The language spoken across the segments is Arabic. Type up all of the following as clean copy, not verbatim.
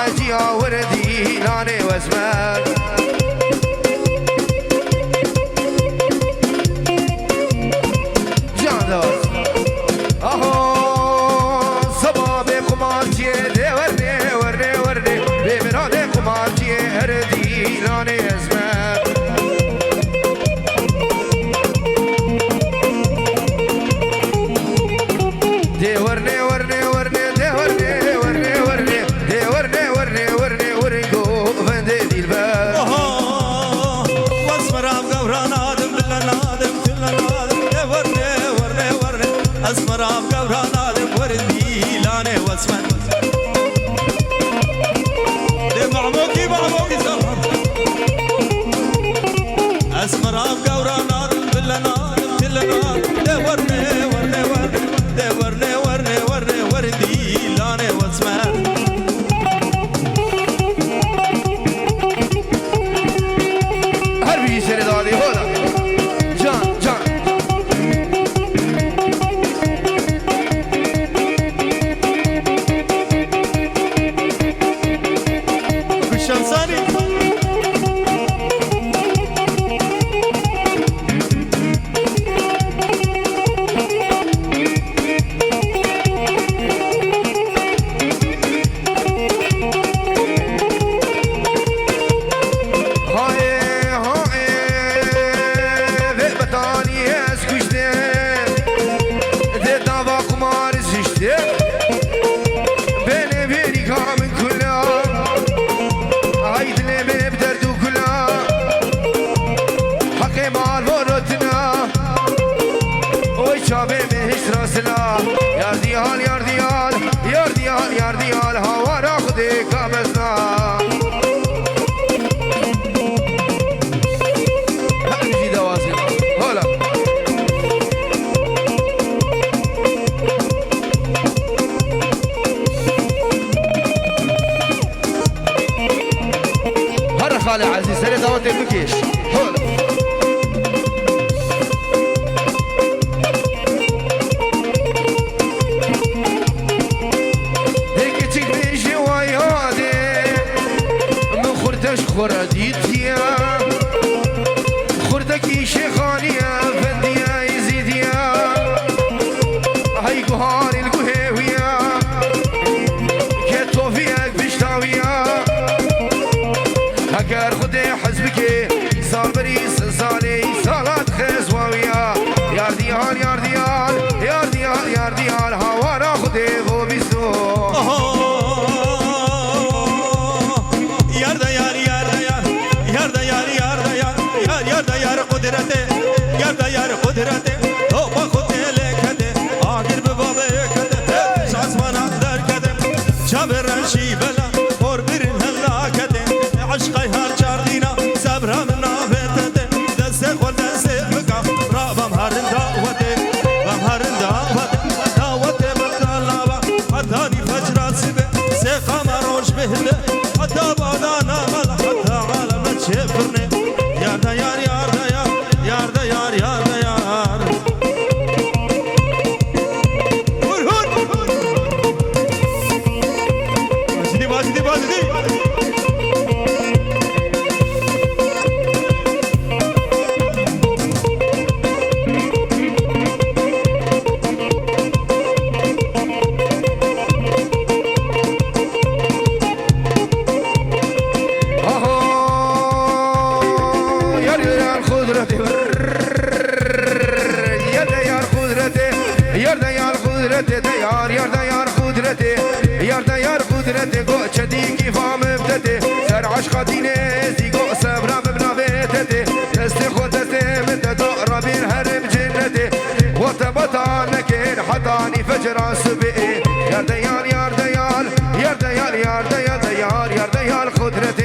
حاجيا وردي لاني واسمك جاندوس اهو صبابي قمارجي دي ورني ورني ورني بمرادي قمارجي هردي لاني اسمك دي ورني ورني ورني دي ورني ورني ورني دي ورني ورني ورني ورني فندي دي الباب واسمر اب قبران ادم بالنادم تلنادم دي ورني ورني ورني اسمر اب قبران ادم وردي لاني واسمر دي معموكي معموكي سلام اسمر اب قبران ادم بالنادم تلنادم دي ورني ورني ورني دي ورني ورني ورني وردي لاني واسمر هربي سردادي هولا جان جان بالشمساني يارديال يارديال يارديال يارديال هوا راخدي كابزنا هنجي دواسي هلا هرا خالي عزيز سري دواتي بكيش هلا خرديتيا خردكي شيخانيا فنديا يزيديا هاي قهار القهوية كتوفيك بشتاوية هكار خدي حزبكي صار بريس صالي صالات خزواوية يارديال يارديال يارديال يارديال هوا خدي بو بيسو yarda yar kudrete topa kutele kede agir be babe kede sazmana der kede çaberan şibela or birin hella kede aşkay har çardina sabra min nafete deste kol deste bka rabam harin davate bam harin davate davate batalaba hadani fajra sibe se qamarosh behle hatta badana mal hatta alamet şefrne yarda yar yarda yar yarda yar yarda yar hur hur bajdi bajdi bajdi yarda yar kudreti go çediki famıfteti ser aşka dinezi go sebra mebnaveteti desti khod desti middeto rabin herim cenneti vata bata nekir hatani fecra subi yarda yar yarda yar yarda yar yarda yarda yar yarda yar kudreti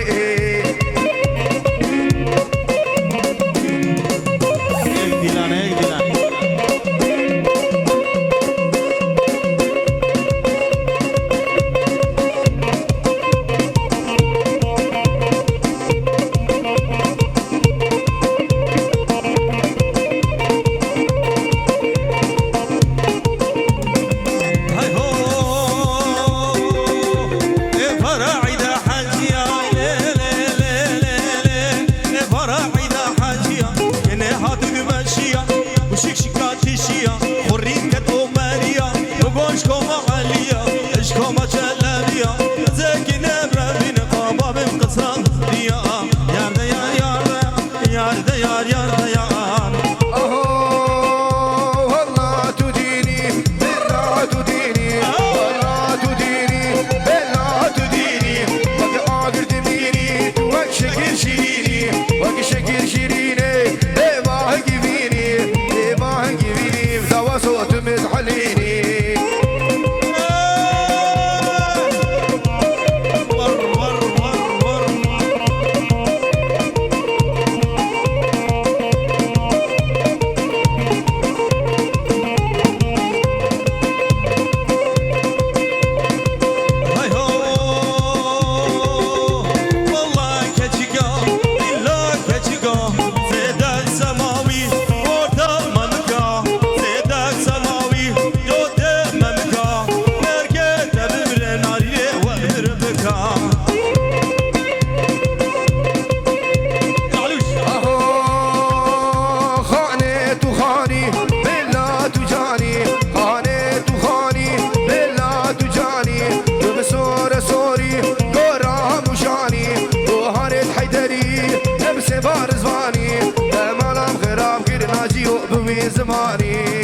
وبي زماني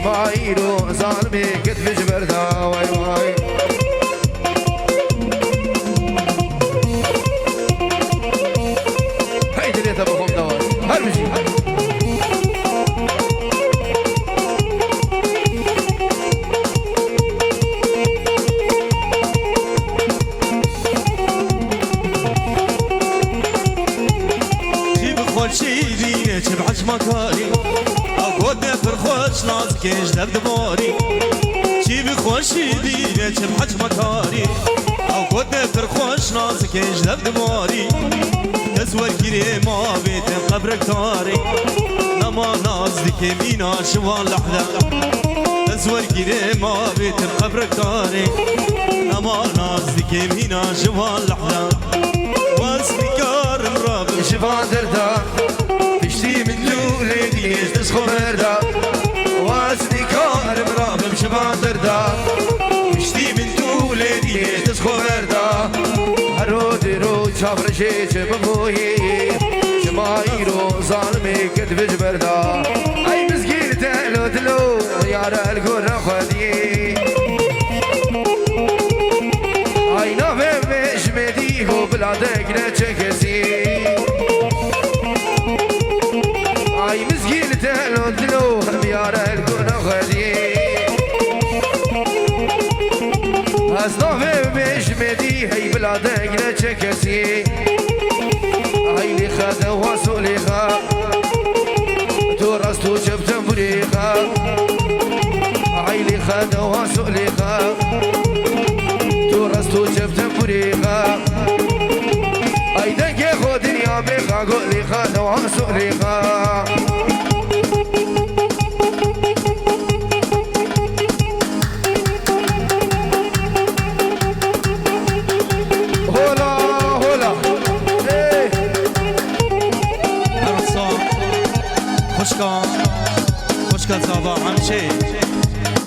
شمايرو ظالمي كتف جبردا واي واي هيدي اللي تبقهم دوار هرمجي جيب خول شي دينه تبعش مكاري خودنا فرخوش نازكش دبدباري جيبي خوشي دينه چه بحج مكاري او خودنا فرخوش نازكش دبدباري تسور گیری ما بیتم قبرك تاري نما نازدك مينا شوان لحظة تسور گیری ما بیتم قبرك تاري نما نازدك مينا شوان لحظة واسنكار مراب شفان دردا من لولي ديش تسخو مردا واسني كار مرابم شبان دردا مشتي من لولي ديش تسخو مردا هرود رو شافر شيش بموهي شمايرو ظالمي كتف جبردا اي مسكين تلو تلو يارا القرى خدي اي نافي مش مديهو بلادك نتشكسي اي مسكين تلو تلو بيارا الكون خدي اصنافي مش مدي هي بلادك نتشكسي هاي لي خاذا واسو لي خا تورستو شفت مريخا هاي لي خاذا واسو لي خا تورستو شفت مريخا اي دنك خودني يا بيخا قول لي خاذا واسو لي خا خوشكا صباح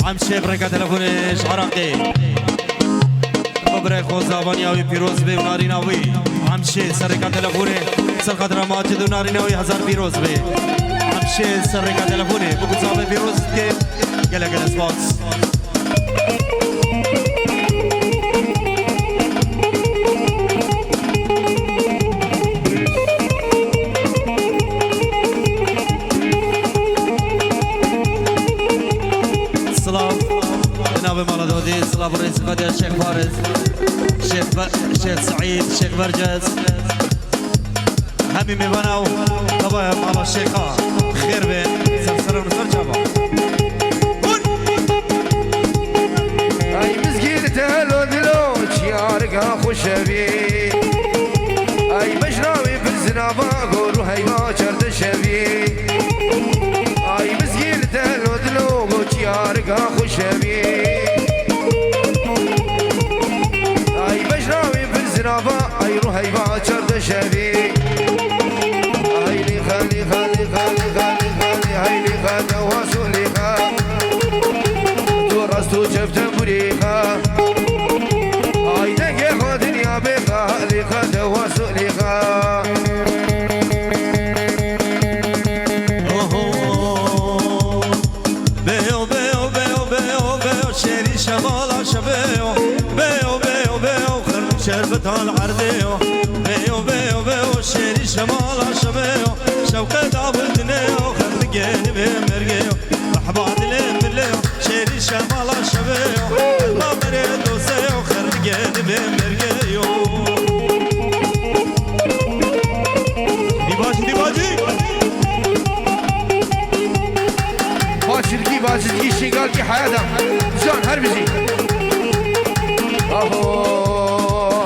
عمشي بركة تلفونش عراقي مبرك خو زبانياوي بيروز بي وناريناوي عمشي سرقة تلفوني سرقة ماجد وناريناوي هزار بيروز بي عمشي سرقة تلفوني بقول صابي بيروز كيف قلق الاسباكس صلاة الرئيس بدر الشيخ فارس الشيخ سعيد الشيخ برجس همي مبناو طبعا مع الشيخة خير بين سرسرة ونصر جابا اي مسكين تهلو دلو شيارقها خوشبي اي بشراوي في الزنابة قولوا هاي ما شرد الشبي اي مسكين تهلو دلو شيارقها خوشبي اي روحي باكر دشبي هاي لي خالي خالي خالي خالي خالي هاي لي خالي واسولي خا تورستو شفت مريخا هاي دقي خودني يا بيخا لي خالي واسولي خا بيو بيو بيو بيو بيو شيري شمالا شبيو بيو بيو بيو شربت العرديو بيو بيو بيو شيري شمال شبيو شوقة عبدنيو خلقيني بمرقيو احباد لي مليو شيري شمال شبيو ما مريد وسيو خلقيني yedim mergeyo Dibacı باجرگی شنگال کی حیاتا جان هر بزی آهو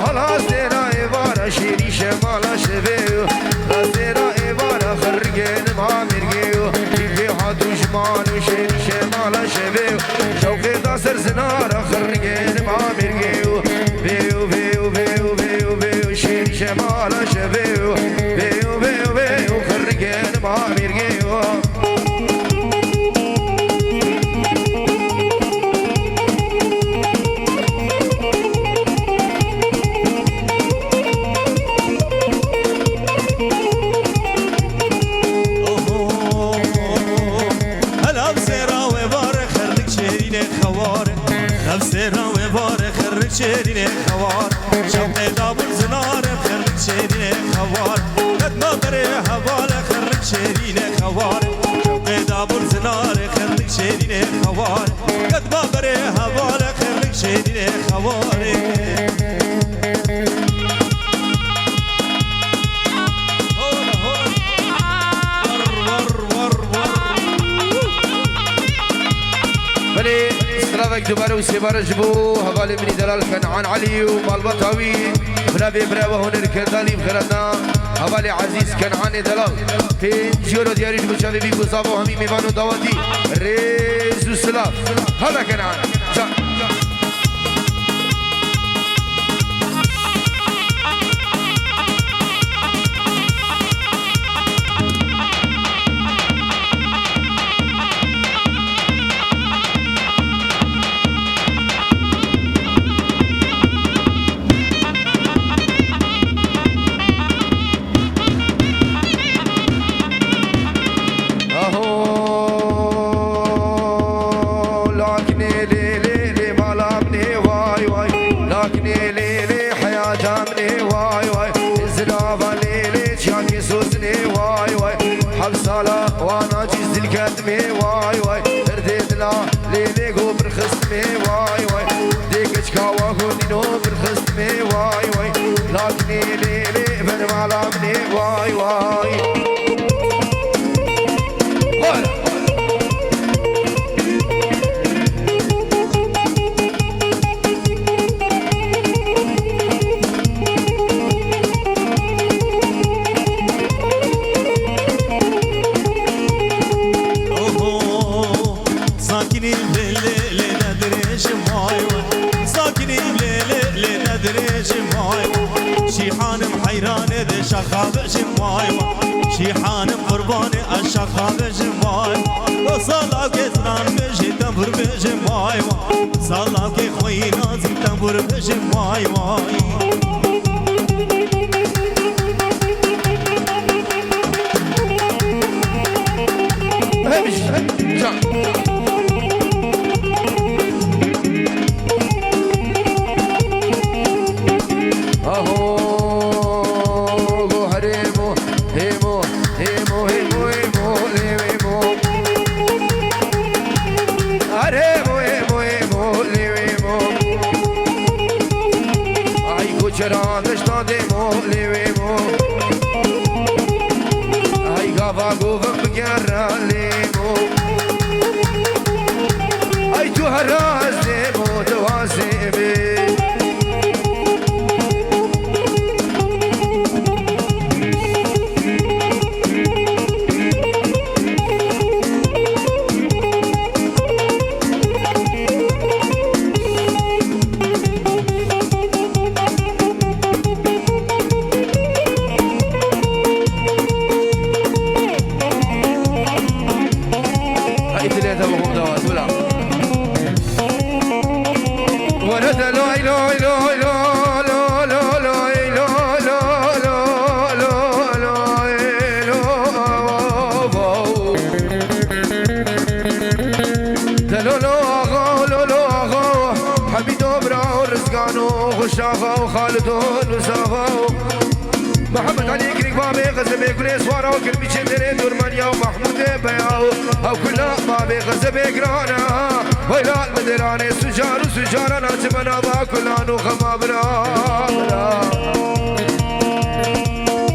هلا زیرا ایوارا شیری شمالا شبیو زیرا ایوارا خرگین ما مرگیو دیگه ها دشمانو شیری شمالا شبیو شوقی دا سر زنارا خرگین ما مرگیو بیو بیو بیو بیو بیو شیری شمالا شبیو بیو بیو بیو خرگین ما مرگیو شيرين خوار شوق دابل زنار خرج شيرين خوار قد ما بري حوالة خرج شيرين خوار شوق دابل زنار خرج شيرين خوار قد ما بري حوالة خرج شيرين خوار سلامك دوباره وسيبار جبو هبالي مني دلال كنعان علي ومالبطاوي بنابي براوه هنركن دالي بخيرتنا هبالي عزيز كنعان دلال في جيرو دياري جبو شافي بيكو صابو همي ميمانو دواتي ريز وسلاف هلا كنعان وانا جيز الكتمي واي واي رديت لا ليلي قو برخصمي واي واي ديك اشكاوا هونينو برخصمي واي واي لكني ليلي بن معلمني واي واي شخاب جماي شي حانم قرباني الشخاب جماي وصلاك زنان بجي تنبر بجماي صلاك خوي نازي تنبر بجماي محمد علي كريك بابي غزبي كل سوارا وكل بيشي دري دورمانيا ومحمود بياو او كلنا بابي غزبي قرانا ويلا المدراني سجار وسجارة ناجمنا باكلانو خمابنا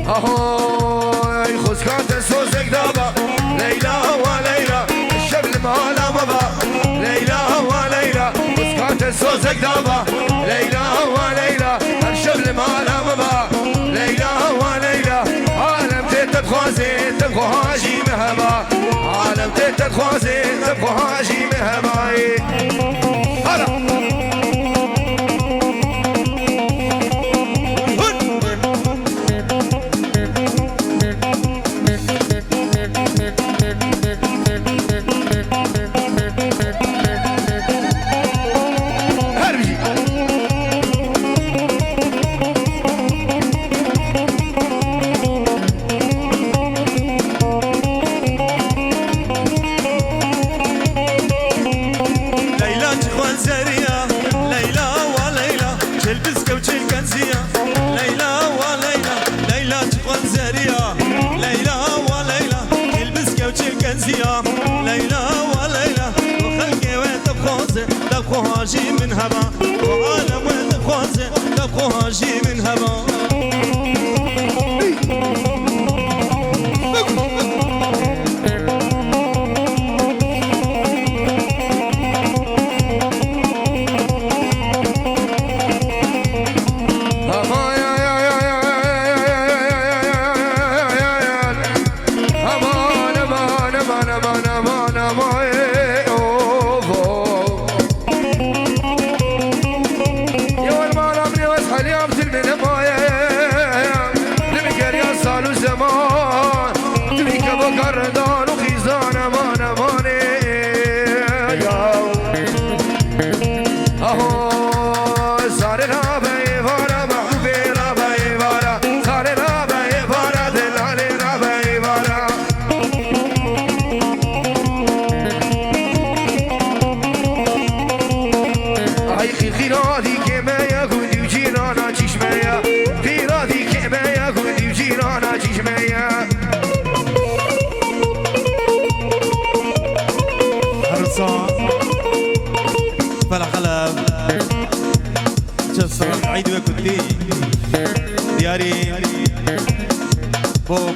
اهوي خسكات السوسك دابا ليلى وليلى الشبل مالا مبا ليلى وليلى خسكات السوسك دابا ليلى وليلى الشبل مالا مبا ليلى وليلى عالم تتخوزي تبخو هاجي مهبا عالم تتخوزي تبخو هاجي مهبا هلا هاجي من هبا وعالم وين خوازه تبقوا هاجي من هبا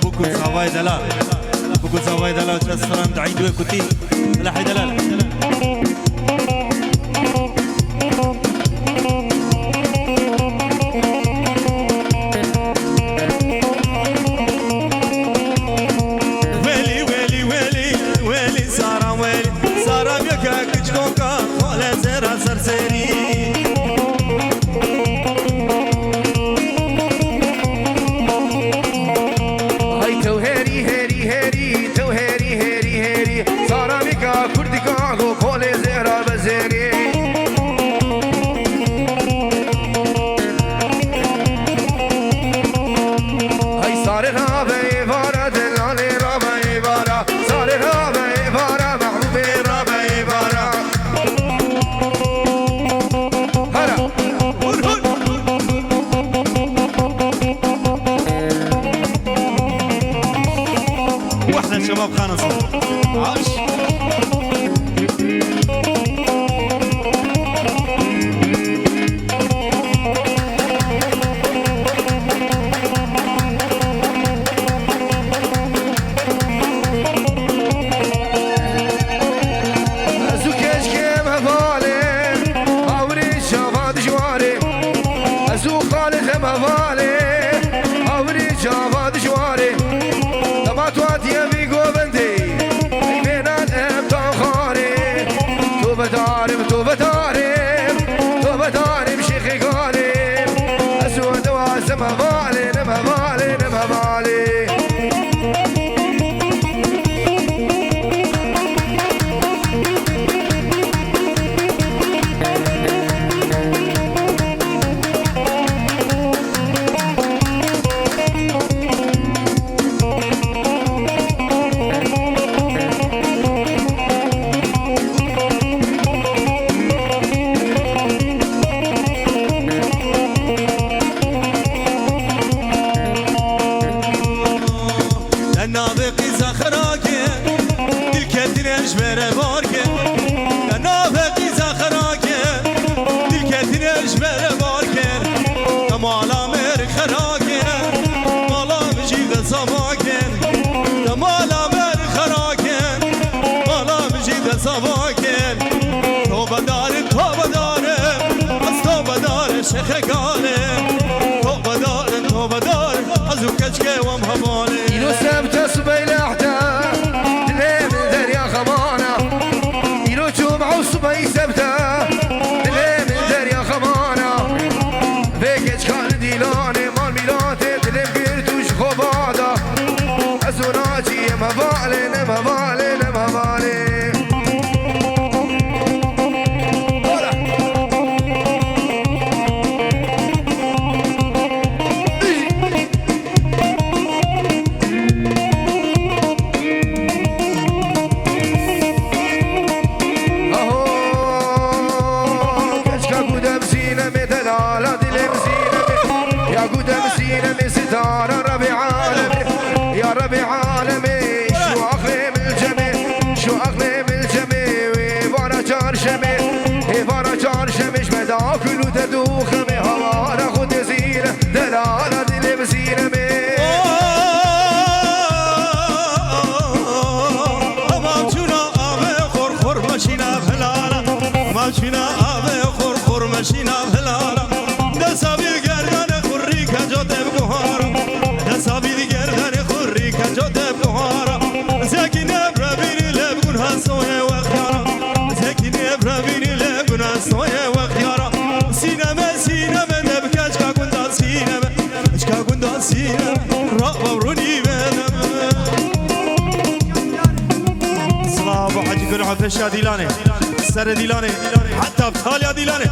بوكو صواي دلال بوكو صواي دلال جسران دعيد وكتي لا حي دلال ويلي ويلي ويلي ويلي سارة ويلي سارة بيكا كجكوكا ولا زرا سرسري شباب خانص عاش دیلانه مال میلاته دلم گرتوش خوبادا از اوناجی مواله نمواله نمواله ستارة ربي عالمي يا ربي عالمي شو أغلى من الجميع شو أغلى من الجميع ويبارا جارشمي ويبارا جارشمي شمدا كلو تدوخمي هوانا خود زينة دلالة دلي بزينمي مامچونا آبه خور خور مشینا بلالا مامچونا آبه خور خور مشینا بلالا دسابی گردن خوری کجا دب گوهارا دسابی گردن خوری کجا دب گوهارا زکی نبرابینی لبگون هستوه وقتیارا زکی نبرابینی لبگون هستوه وقتیارا سینمه سینمه نبکش که گندان سینمه اشکا گندان سینمه را بورونی بدم سلام حاجی گل حفشا دیلانه سر دیلانه حتی ابتالیا دیلانه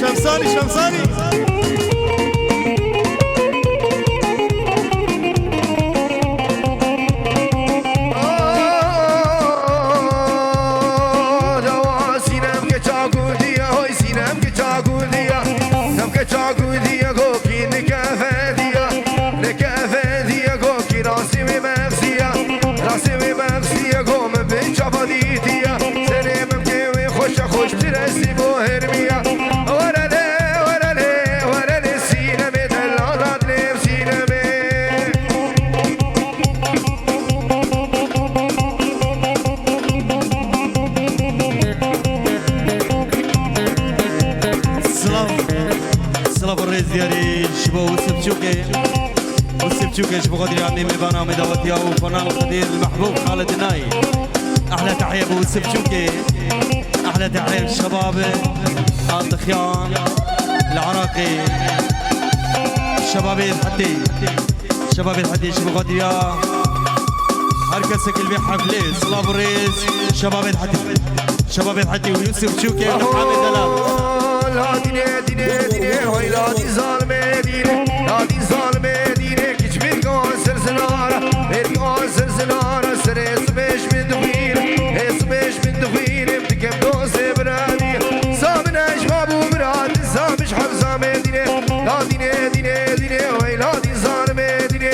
شمسانی شمسانی سینم که چاگول دیا های سینم که چاگول دیا سم که چاگول دیا گو کی نکفه دیا نکفه دیا گو کی راسی می مغزیا راسی می مغزیا گو من به چاپا دیدیا سرم که وی خوش خوش ترسی بو هرمیا ديالي شباب وسبتشوكي وسبتشوكي شباب غادي عمي مبانا مداوتيا وفنان القدير المحبوب خالد ناي احلى تحيه ابو سبتشوكي احلى تحيه للشباب الدخيان العراقي شباب الحدي شباب الحدي شباب غادي هركسك اللي حفله صلاح الرئيس شباب الحدي شباب الحدي ويوسف شوكي وحامد دلال لا دینه دینه دینه وای لا دی ظالمه دینه لا دی ظالمه دینه کیچ bir گان سرسنارا bir گان سرسنارا سر اسمش من دویر اسمش من دویر بتکم دوست برادی سامنش بابو مراد سامش حفظامه دینه لا دینه دینه دینه وای لا دی ظالمه دینه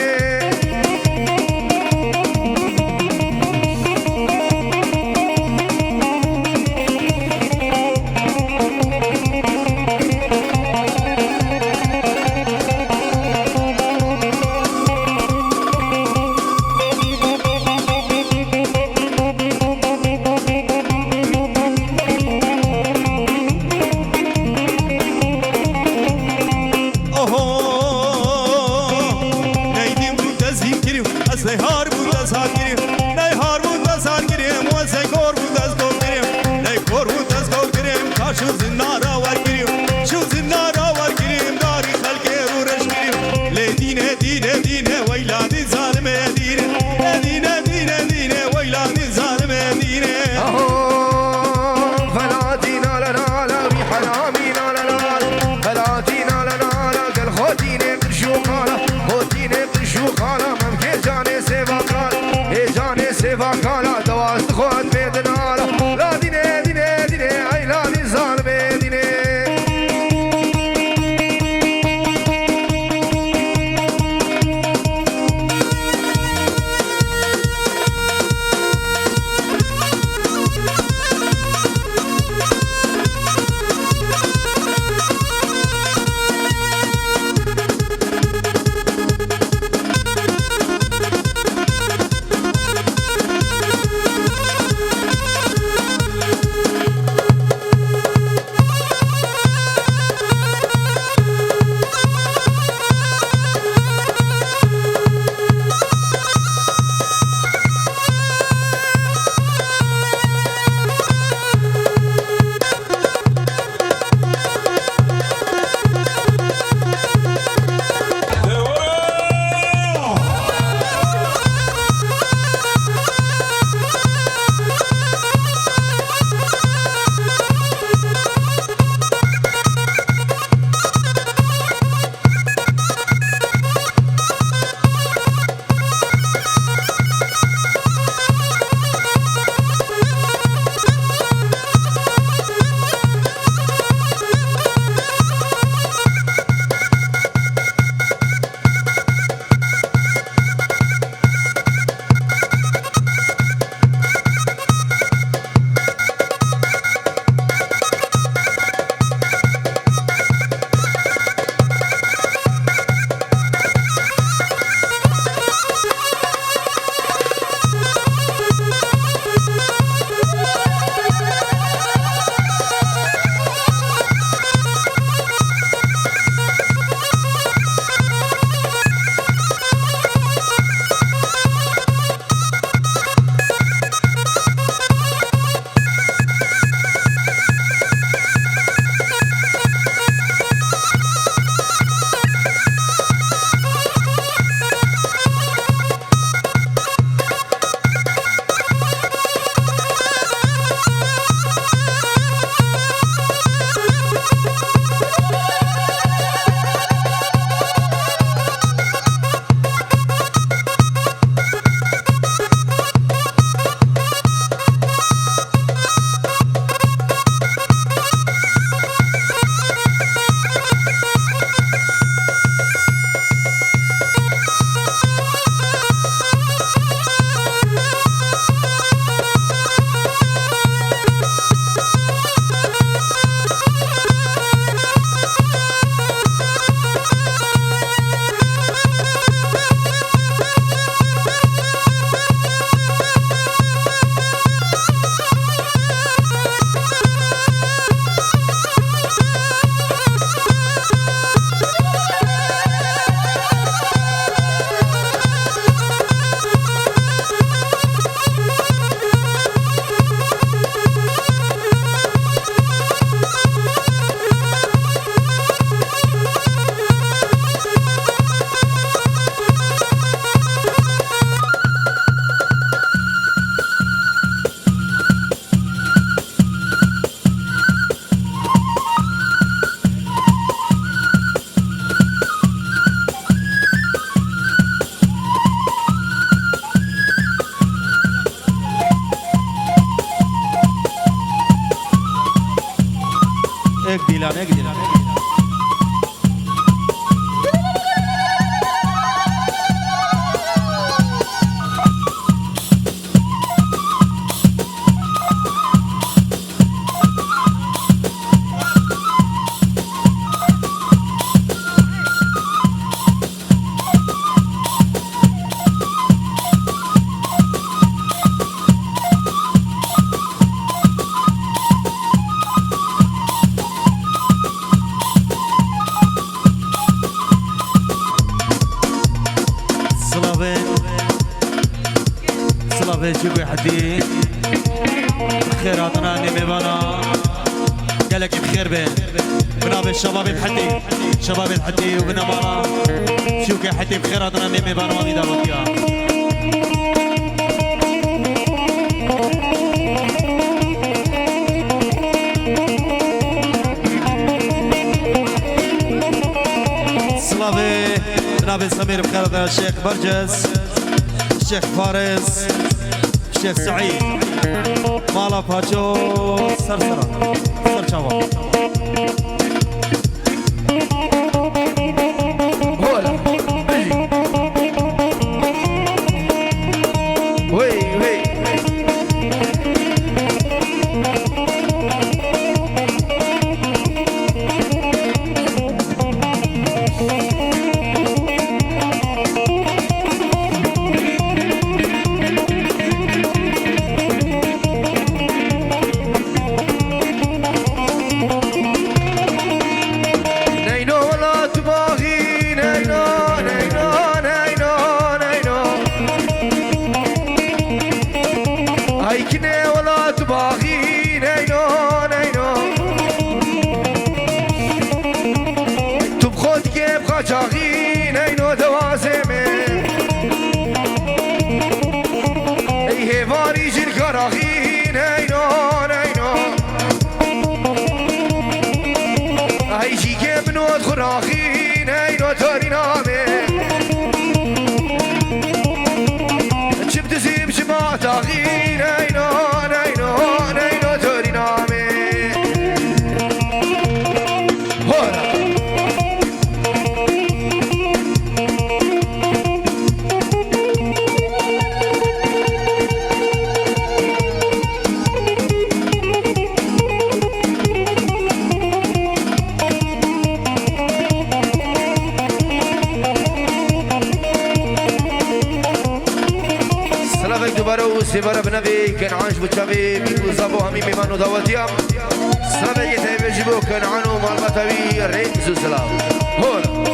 Ev dilane gidiyor. جيبوا حدي بخير عطنا نميبانا قالك بخير بين بنابي الشباب الحدي شباب الحدي وبنامانا شوك يا حدي بخير عطنا نميبانا وامي داوتيا سلافي بنابي سمير بخير عطنا الشيخ برجس الشيخ فارس الشيخ سعيد مالا باجو سرسرة سرشاوة هولا وي وي سيبر بنبي كان عاش بتشافي بيقول زابو همي ميمانو داوتيام سلام يتهيب يجيبو كان عنو مالمتاوي رئيس السلام هون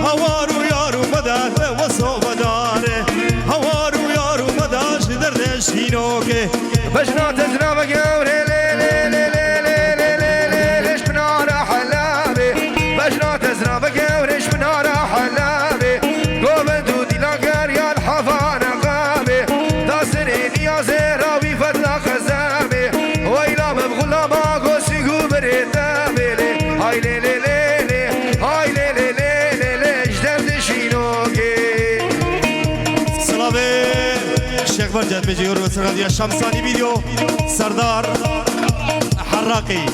هوارو بجنا تزنا بقوري لي لي لي لي لي لي لي لي ليش بنار حلابي بجنا تزنا بقوري ايش بنار حلابي قوم دودي لاقر يا الحفان غابي داسرين يا زيراوي فتلا خزامي ويلا مبغلا ما قوسي قبري تابلي هاي لي لي لي لي هاي لي لي لي لي لي جدر دشينوكي سلامي الشيخ برجت بيجي يورس راديو شمساني فيديو سردار حراقي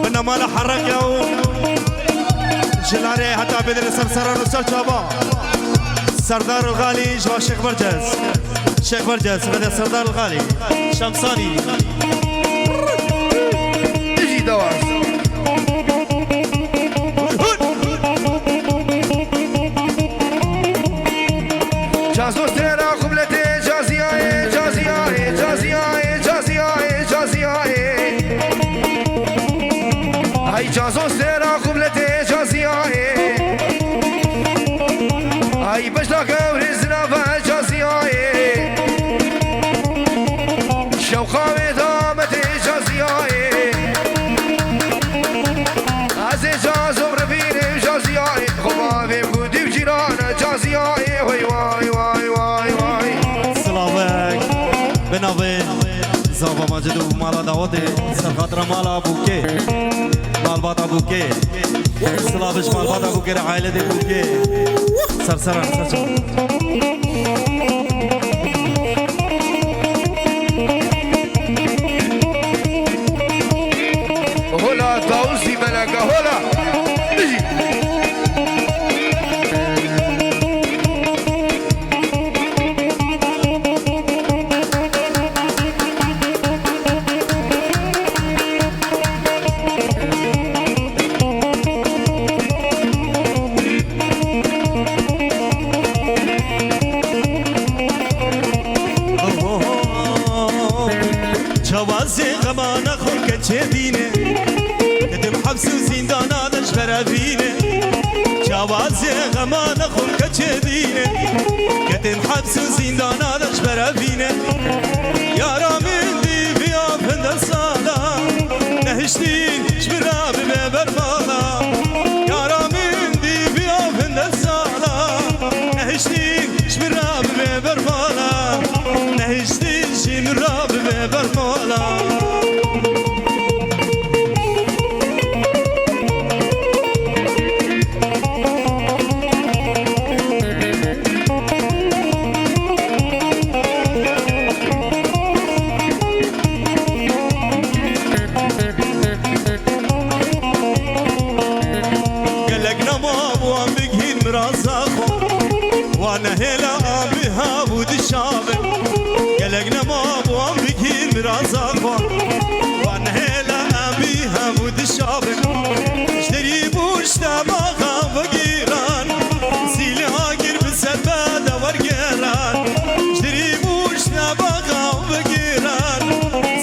بنما لا حرق يوم جلاري حتى بدر سرسران وسر شابا سردار الغالي جوا الشيخ برجس الشيخ برجس راديو سردار الغالي شمساني اجي دواس جازو ترى قبلتي جازياي جازياي جازياي جازياي جازياي هاي جازو ترى قبلتي جازياي هاي بجلا قوري زنافة جازياي شوقاوي دامتي جازياي عزي جازو ربيني جازياي خمامي بودي بجيرانا جازياي وي واي واي واي واي سلامك بنابين زابا ماجد ومالا داودي سرخاطر مالا بوكي مال باتا بوكي سلامش مال باتا بوكي عائلة دي بوكي سرسران سرسران هلا طاوسي ملكة هلا بيجي جوازي غمان اخو كتشدينه كتم حبس وزندانا دش برافينه جوازي غمان اخو كتشدينه كتم حبس وزندانا دش برافينه يارا من دي في افند الصاله نهشتين شبراب ببرمالا يارا من دي في افند الصاله نهشتين شبراب ببرمالا نهشتين شبراب ببرمالا قلقنا ما ابو بكين مرازاخو وانا هلا بها بود الشابه قلقنا ما ابو بكين مرازاخو وانا هلا بها بود الشابه اشتري بوش تباغا فقيران سيلي هاجر بسبادة ورقيران اشتري بوش تباغا فقيران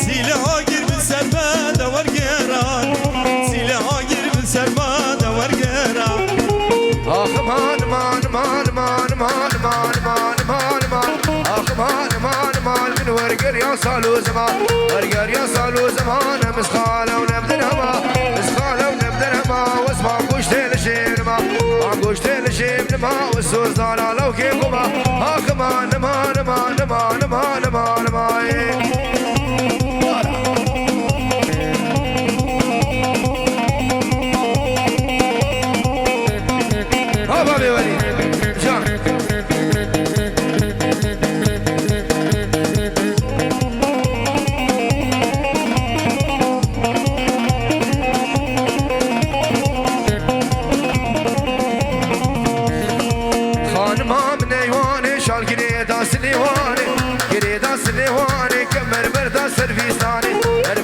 سيلي هاجر بسبادة ورقيران سيلي هاجر بسبادة ورقيران اخ مان مان مان مان مان مان مان مان مان اخ مان مان مان من ورقر يا صالو زمان ورقر يا صالو زمان مسخالة ونبدل هما مسخالة ونبدل هما واسمع قوشتين الشيرما قوشتين الشيرما والسوز على لو كيفما اخ مان مان مان مان مان مان مان هابا بيولي جان خانما من ايواني شال قريدا سليواني قريدا سليواني كمر بردا سرفيستاني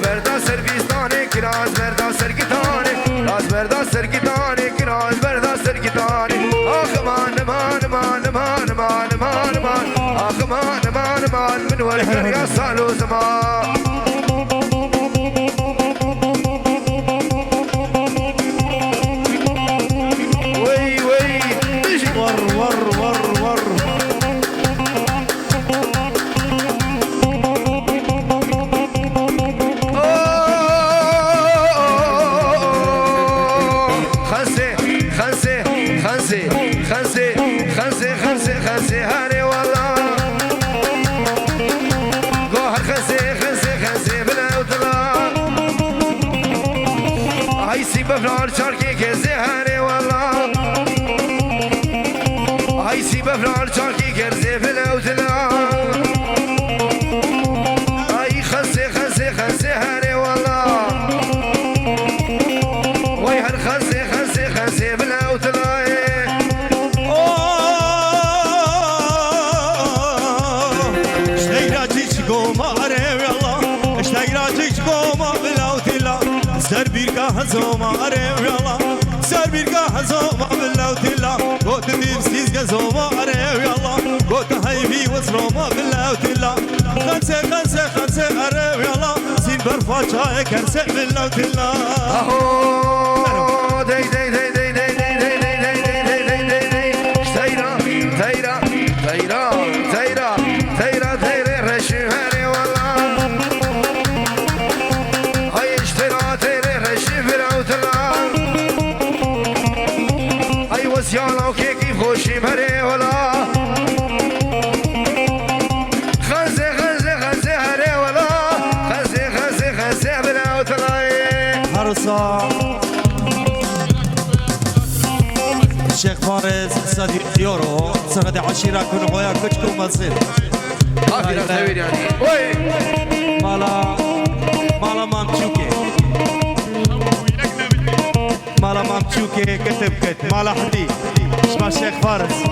بردا سرفيستاني كراز بردا سرقتاني راز بردا سرقتاني كراز بردا سرقتاني اخ مان مان مان مان مان مان مان اخ مان مان مان من ورقر يا صالو زمان وي وي ور ور ور ور خنسي خنسي خنسي خنسي خنسي هاني والله قهر خنسي خنسي خنسي بلا وطلع هاي سيبا فلان شاركي كزي هاني والله هاي سيبا فلان شاركي كزي بلا وطلع هاي خنسي خنسي خنسي هاني والله وي هر خنسي خنسي خنسي بلا وطلع سر بیرگاه زوما اره ویالا سر بیرگاه زوما باللوتلا قوت دیوسیز گزوما اره ویالا قوت هایفی وسروما باللوتلا خنسه خنسه خنسه اره ویالا سین برفا چای کرسه باللوتلا اهو دی دی دی دی دی دی دی دی دی دی دی دی تیرا تیرا تیرا تیرا تیرا تیرا رشوهری والله های اشترا تیرا رشوه ای وسیالا که کی خوشی بره والا خزه خزه خزه هره والا خزه خزه خزه بره وطلای حرصا الشيخ فارس صديق ديورو سغد عشيرة كن خويا كشكو مصير آخر تغيير يعني وي مالا مامچوكي مالا مامچوكي كتب كت مالا حدي اسمه الشيخ فارس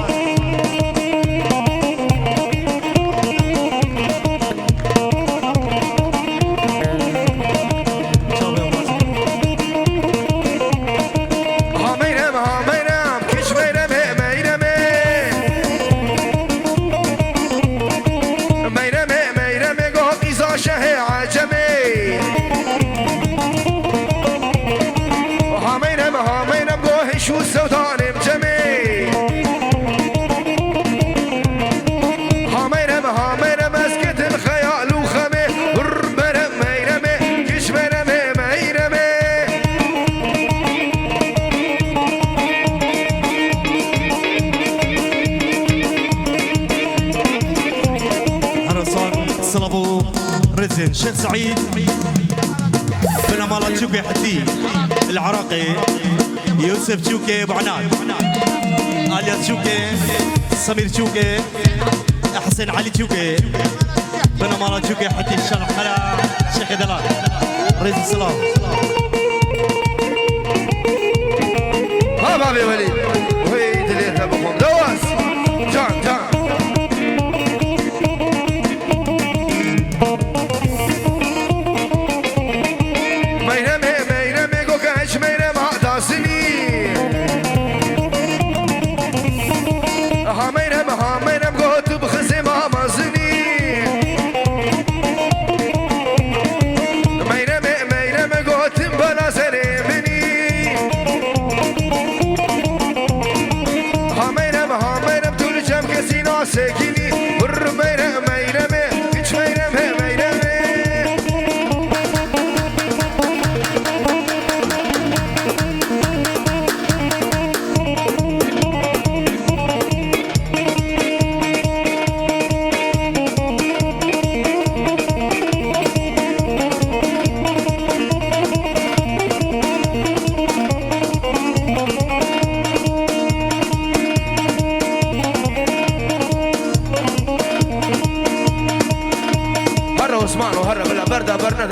الشيخ سعيد بن مالا تشوكي حدي العراقي يوسف تشوكي ابو عناد آليا تشوكي سمير تشوكي حسين علي تشوكي بن مالا تشوكي حدي الشرح على الشيخ دلال رئيس السلام ها بابي وليد وي دليل ابوكم دواس جان جان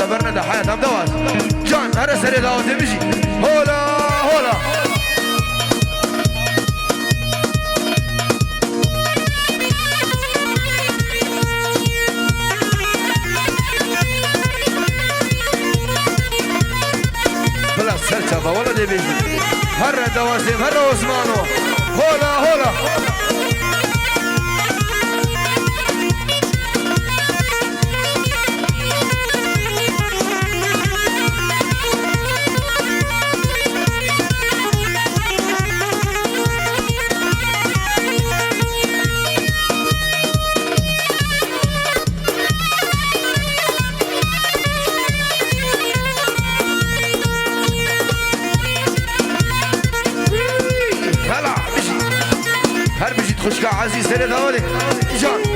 برنده حياتهم دواز جان هذا سريع دواز بيجي هولا هولا بلا سلسفة ولا دي بيجي هرا دوازيم هرا عثمانو هولا هولا هلا بيجي خشك عزيز سيد دولي جان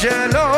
جلال